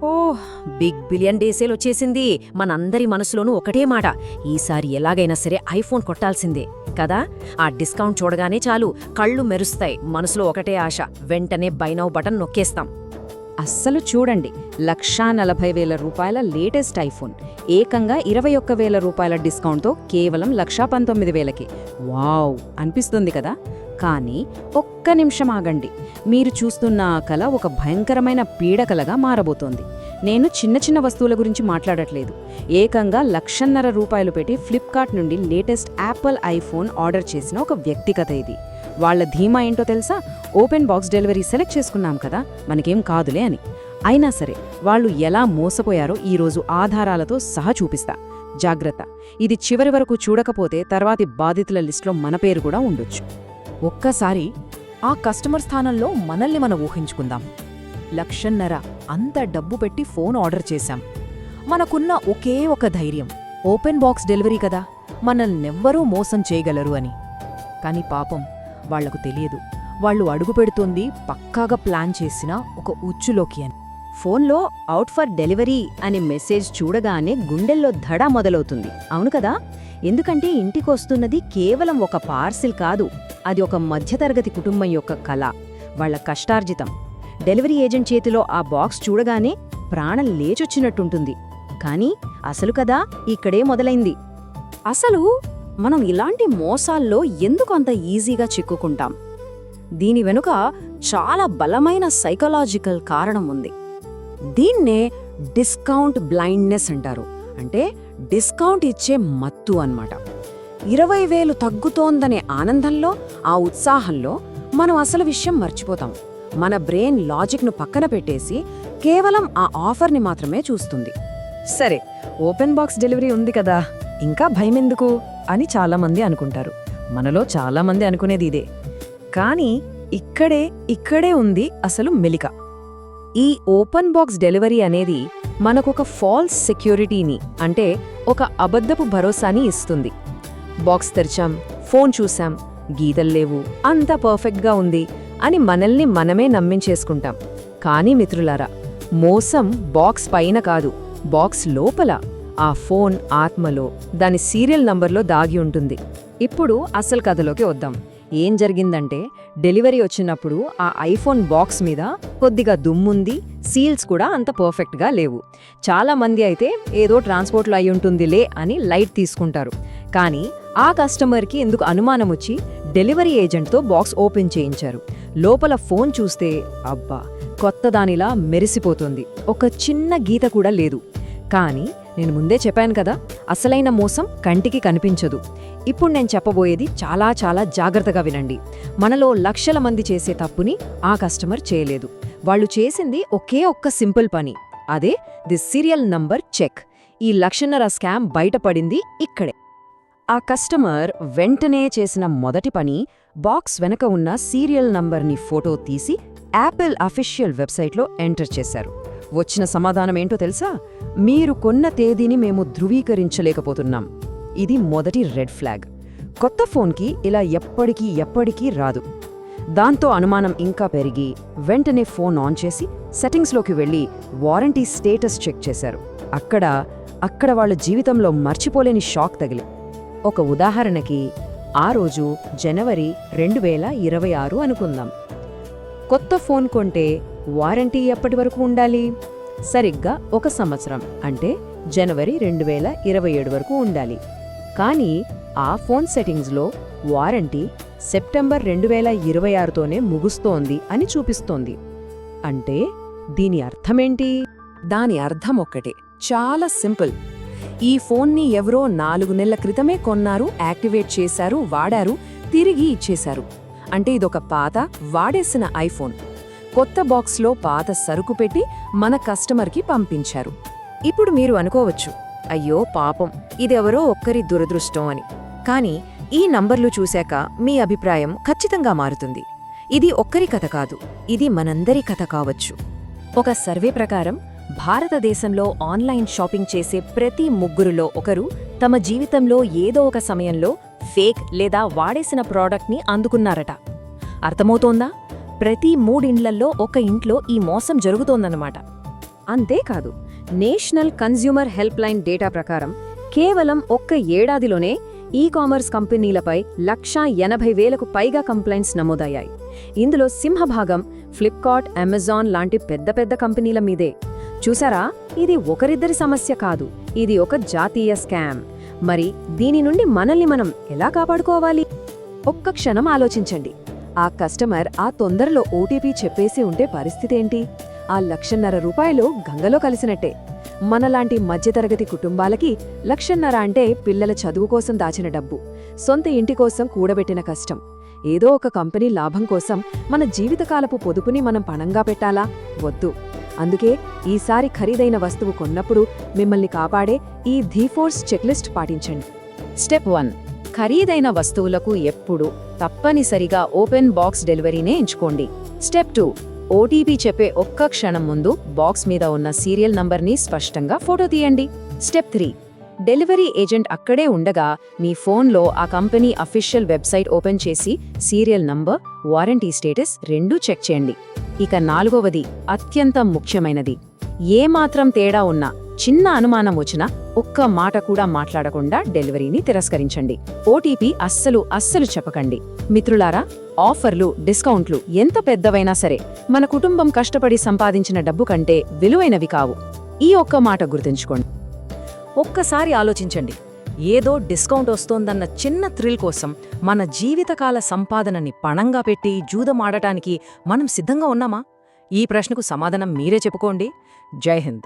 ఓహ్! Big billion day sale వచ్చేసింది. మనందరి మనసులోనూ ఒకటే మాట, ఈసారి ఎలాగైనా సరే ఐఫోన్ కొట్టాల్సిందే కదా. ఆ డిస్కౌంట్ చూడగానే చాలు కళ్ళు మెరుస్తాయి, మనసులో ఒకటే ఆశ, వెంటనే బై నౌ బటన్ నొక్కేస్తాం. అస్సలు చూడండి, 1,40,000 రూపాయల లేటెస్ట్ ఐఫోన్ ఏకంగా 21,000 రూపాయల డిస్కౌంట్తో కేవలం 1,19,000కి. వావ్ అనిపిస్తుంది కదా. కానీ ఒక్క నిమిషం ఆగండి, మీరు చూస్తున్న ఆ కల ఒక భయంకరమైన పీడకలగా మారబోతోంది. నేను చిన్న చిన్న వస్తువుల గురించి మాట్లాడట్లేదు. ఏకంగా 1,50,000 రూపాయలు పెట్టి ఫ్లిప్కార్ట్ నుండి లేటెస్ట్ యాపిల్ ఐఫోన్ ఆర్డర్ చేసిన ఒక వ్యక్తి కథ ఇది. వాళ్ల ధీమా ఏంటో తెలుసా? ఓపెన్ బాక్స్ డెలివరీ సెలెక్ట్ చేసుకున్నాం కదా, మనకేం కాదులే అని. అయినా సరే వాళ్ళు ఎలా మోసపోయారో ఈరోజు ఆధారాలతో సహా చూపిస్తా. జాగ్రత్త, ఇది చివరి వరకు చూడకపోతే తర్వాతి బాధితుల లిస్టులో మన పేరు కూడా ఉండొచ్చు. ఒక్కసారి ఆ కస్టమర్ స్థానంలో మనల్ని మనం ఊహించుకుందాం. 1,50,000 అంత డబ్బు పెట్టి ఫోన్ ఆర్డర్ చేశాం. మనకున్న ఒకే ఒక ధైర్యం, ఓపెన్ బాక్స్ డెలివరీ కదా, మనల్నెవ్వరూ మోసం చేయగలరు అని. కాని పాపం వాళ్లకు తెలియదు, వాళ్ళు అడుగుపెడుతోంది పక్కాగా ప్లాన్ చేసిన ఒక ఉచ్చులోకి అని. ఫోన్లో అవుట్ ఫర్ డెలివరీ అనే మెసేజ్ చూడగానే గుండెల్లో దడ మొదలవుతుంది, అవును కదా. ఎందుకంటే ఇంటికొస్తున్నది కేవలం ఒక పార్సిల్ కాదు, అది ఒక మధ్యతరగతి కుటుంబం యొక్క కళ, వాళ్ల కష్టార్జితం. డెలివరీ ఏజెంట్ చేతిలో ఆ బాక్స్ చూడగానే ప్రాణం లేచొచ్చినట్టుంటుంది. కానీ అసలు కదా ఇక్కడే మొదలైంది. అసలు మనం ఇలాంటి మోసాల్లో ఎందుకు అంత ఈజీగా చిక్కుకుంటాం? దీని వెనుక చాలా బలమైన సైకలాజికల్ కారణం ఉంది. దీన్నే డిస్కౌంట్ బ్లైండ్నెస్ అంటారు. అంటే డిస్కౌంట్ ఇచ్చే మత్తు అన్నమాట. 20,000 తగ్గుతోందనే ఆనందంలో, ఆ ఉత్సాహంలో మనం అసలు విషయం మర్చిపోతాం. మన బ్రెయిన్ లాజిక్ను పక్కన పెట్టేసి కేవలం ఆ ఆఫర్ని మాత్రమే చూస్తుంది. సరే, ఓపెన్ బాక్స్ డెలివరీ ఉంది కదా, ఇంకా భయమెందుకు అని చాలామంది అనుకుంటారు. మనలో చాలామంది అనుకునేది ఇదే. కానీ ఇక్కడే ఉంది అసలు మెలిక. ఈ ఓపెన్ బాక్స్ డెలివరీ అనేది మనకొక ఫాల్స్ సెక్యూరిటీని, అంటే ఒక అబద్ధపు భరోసాని ఇస్తుంది. బాక్స్ తెరిచాం, ఫోన్ చూసాం, గీతల్లేవు, అంతా పర్ఫెక్ట్గా ఉంది అని మనల్ని మనమే నమ్మించేసుకుంటాం. కానీ మిత్రులారా, మోసం బాక్స్ పైన కాదు, బాక్స్ లోపల, ఆ ఫోన్ ఆత్మలో, దాని సీరియల్ నంబర్లో దాగి ఉంటుంది. ఇప్పుడు అసలు కథలోకి వద్దాం. ఏం జరిగిందంటే, డెలివరీ వచ్చినప్పుడు ఆ ఐఫోన్ బాక్స్ మీద కొద్దిగా దుమ్ముంది, సీల్స్ కూడా అంత పర్ఫెక్ట్గా లేవు. చాలామంది అయితే ఏదో ట్రాన్స్పోర్ట్లో అయ్యుంటుందిలే అని లైట్ తీసుకుంటారు. కానీ ఆ కస్టమర్కి ఎందుకు అనుమానం వచ్చి డెలివరీ ఏజెంట్తో బాక్స్ ఓపెన్ చేయించారు. లోపల ఫోన్ చూస్తే అబ్బా, కొత్తదానిలా మెరిసిపోతుంది, ఒక చిన్న గీత కూడా లేదు. కానీ నేను ముందే చెప్పాను కదా, అసలైన మోసం కంటికి కనిపించదు. ఇప్పుడు నేను చెప్పబోయేది చాలా చాలా జాగ్రత్తగా వినండి. మనలో లక్షల మంది చేసే తప్పుని ఆ కస్టమర్ చేయలేదు. వాళ్ళు చేసింది ఒకే ఒక్క సింపుల్ పని, అదే ది సీరియల్ నంబర్ చెక్. ఈ 1,50,000 స్కామ్ బయటపడింది ఇక్కడే. ఆ కస్టమర్ వెంటనే చేసిన మొదటి పని, బాక్స్ వెనక ఉన్న సీరియల్ నంబర్ని ఫోటో తీసి యాపిల్ అఫీషియల్ వెబ్సైట్లో ఎంటర్ చేశారు. వచ్చిన సమాధానం ఏంటో తెలుసా? మీరు కొన్న తేదీని మేము ధృవీకరించలేకపోతున్నాం. ఇది మొదటి రెడ్ ఫ్లాగ్. కొత్త ఫోన్కి ఇలా ఎప్పటికీ రాదు. దాంతో అనుమానం ఇంకా పెరిగి వెంటనే ఫోన్ ఆన్ చేసి సెట్టింగ్స్లోకి వెళ్ళి వారంటీ స్టేటస్ చెక్ చేశారు. అక్కడ వాళ్ళ జీవితంలో మర్చిపోలేని షాక్ తగిలి. ఒక ఉదాహరణకి, ఆ రోజు జనవరి 2026 అనుకుందాం. కొత్త ఫోన్ కొంటే వారంటీ ఎప్పటి వరకు ఉండాలి? సరిగ్గా 1 సంవత్సరం, అంటే జనవరి 2027 వరకు ఉండాలి. కానీ ఆ ఫోన్ సెట్టింగ్స్లో వారంటీ సెప్టెంబర్ 2026తోనే ముగుస్తోంది అని చూపిస్తోంది. అంటే దీని అర్థమేంటి? దాని అర్థం ఒక్కటే, చాలా సింపుల్. ఈ ఫోన్ని ఎవరో 4 నెలల క్రితమే కొన్నారు, యాక్టివేట్ చేశారు, వాడారు, తిరిగి ఇచ్చేశారు. అంటే ఇదొక పాత, వాడేసిన ఐఫోన్ కొత్త బాక్స్లో పాత సరుకు పెట్టి మన కస్టమర్కి పంపించారు. ఇప్పుడు మీరు అనుకోవచ్చు, అయ్యో పాపం, ఇదెవరో ఒక్కరి దురదృష్టం అని. కానీ ఈ నంబర్లు చూశాక మీ అభిప్రాయం ఖచ్చితంగా మారుతుంది. ఇది ఒక్కరి కథ కాదు, ఇది మనందరి కథ కావచ్చు. ఒక సర్వే ప్రకారం భారతదేశంలో ఆన్లైన్ షాపింగ్ చేసే ప్రతి 3లో ఒకరు తమ జీవితంలో ఏదో ఒక సమయంలో ఫేక్ లేదా వాడేసిన ప్రోడక్ట్ని అందుకున్నారట. అర్థమవుతోందా? ప్రతి 3 ఇండ్లల్లో ఒక ఇంట్లో ఈ మోసం జరుగుతోందన్నమాట. అంతేకాదు, national consumer help line data ప్రకారం కేవలం ఒక్క ఏడాదిలోనే ఈ-కామర్స్ కంపెనీలపై 1,80,000కు పైగా కంప్లైంట్స్ నమోదయ్యాయి. ఇందులో సింహభాగం ఫ్లిప్కార్ట్, అమెజాన్ లాంటి పెద్ద పెద్ద కంపెనీల మీదే. చూసారా, ఇది ఒకరిద్దరి సమస్య కాదు, ఇది ఒక జాతీయ స్కామ్. మరి దీని నుండి మనల్ని మనం ఎలా కాపాడుకోవాలి? ఒక్క క్షణం ఆలోచించండి. ఆ కస్టమర్ ఆ తొందరలో ఓటీపీ చెప్పేసి ఉంటే పరిస్థితేంటి? ఆ 1,50,000 రూపాయలు గంగలో కలిసినట్టే. మనలాంటి మధ్యతరగతి కుటుంబాలకి 1,50,000 అంటే పిల్లల చదువు కోసం దాచిన డబ్బు, సొంత ఇంటి కోసం కూడబెట్టిన కష్టం. ఏదో ఒక కంపెనీ లాభం కోసం మన జీవితకాలపు పొదుపుని మనం పణంగా పెట్టాలా? వద్దు. అందుకే ఈసారి ఖరీదైన వస్తువు కొన్నప్పుడు మిమ్మల్ని కాపాడే ఈ ధీఫోర్స్ చెక్లిస్ట్ పాటించండి. స్టెప్ 1. ఖరీదైన వస్తువులకు ఎప్పుడూ తప్పనిసరిగా ఓపెన్ బాక్స్ డెలివరీనే ఎంచుకోండి. స్టెప్ 2. ఓటీపీ చెప్పే ఒక్క క్షణం ముందు బాక్స్ మీద ఉన్న సీరియల్ నంబర్ని స్పష్టంగా ఫోటో తీయండి. స్టెప్ 3. డెలివరీ ఏజెంట్ అక్కడే ఉండగా మీ ఫోన్లో ఆ కంపెనీ అఫీషియల్ వెబ్సైట్ ఓపెన్ చేసి సీరియల్ నంబర్, వారంటీ స్టేటస్ రెండూ చెక్ చేయండి. ఇక 4వది అత్యంత ముఖ్యమైనది. ఏమాత్రం తేడా ఉన్నా, చిన్న అనుమానం వచ్చినా ఒక్క మాట కూడా మాట్లాడకుండా డెలివరీని తిరస్కరించండి. ఓటీపీ అస్సలు చెప్పకండి. మిత్రులారా, ఆఫర్లు, డిస్కౌంట్లు ఎంత పెద్దవైనా సరే మన కుటుంబం కష్టపడి సంపాదించిన డబ్బు కంటే విలువైనవి కావు. ఈ ఒక్క మాట గుర్తుంచుకోండి. ఒక్కసారి ఆలోచించండి. ఏదో డిస్కౌంట్ వస్తోందన్న చిన్న థ్రిల్ కోసం మన జీవితకాల సంపాదనని పణంగా పెట్టి జూదమాడటానికి మనం సిద్ధంగా ఉన్నామా? ఈ ప్రశ్నకు సమాధానం మీరే చెప్పుకోండి. జై హింద్.